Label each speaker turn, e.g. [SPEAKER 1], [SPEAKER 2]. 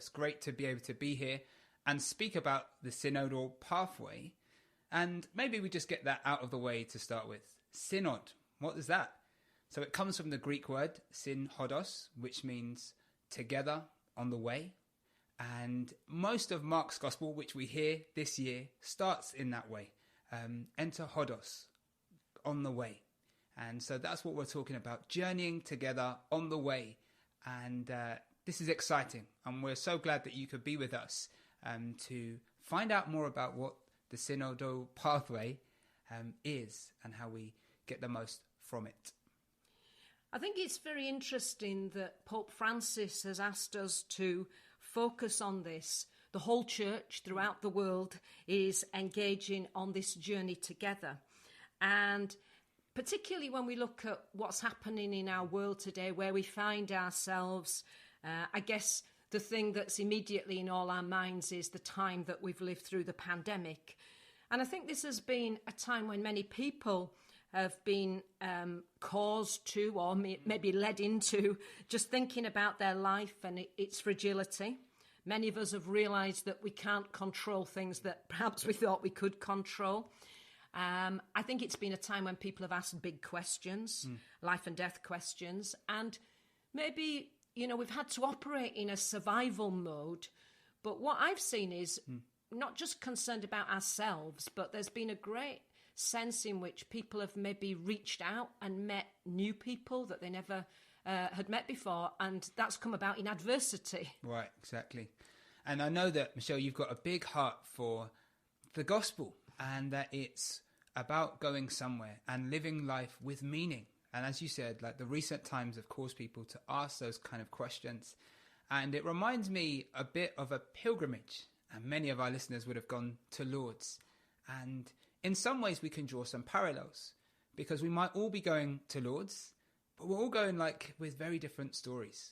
[SPEAKER 1] It's great to be able to be here and speak about the synodal pathway. And maybe we just get that out of the way to start with. Synod, what is that? So it comes from the Greek word synhodos, which means together, on the way. And most of Mark's gospel, which we hear this year, starts in that way. Enter hodos, on the way. And so that's what we're talking about, journeying together on the way. And this is exciting. And we're so glad that you could be with us to find out more about what the synodal pathway is and how we get the most from it.
[SPEAKER 2] I think it's very interesting that Pope Francis has asked us to focus on this. The whole church throughout the world is engaging on this journey together. And particularly when we look at what's happening in our world today, where we find ourselves, I guess the thing that's immediately in all our minds is the time that we've lived through the pandemic. And I think this has been a time when many people have been caused to, or maybe led into, just thinking about their life and its fragility. Many of us have realised that we can't control things that perhaps we thought we could control. I think it's been a time when people have asked big questions, life and death questions, and maybe, we've had to operate in a survival mode. But what I've seen is not just concerned about ourselves, but there's been a great sense in which people have maybe reached out and met new people that they never had met before, and that's come about in adversity.
[SPEAKER 1] Right, exactly. And I know that, Michelle, you've got a big heart for the gospel and that it's about going somewhere and living life with meaning. And as you said, like the recent times have caused people to ask those kind of questions. And it reminds me a bit of a pilgrimage. And many of our listeners would have gone to Lourdes. And in some ways we can draw some parallels because we might all be going to Lourdes, but we're all going like with very different stories.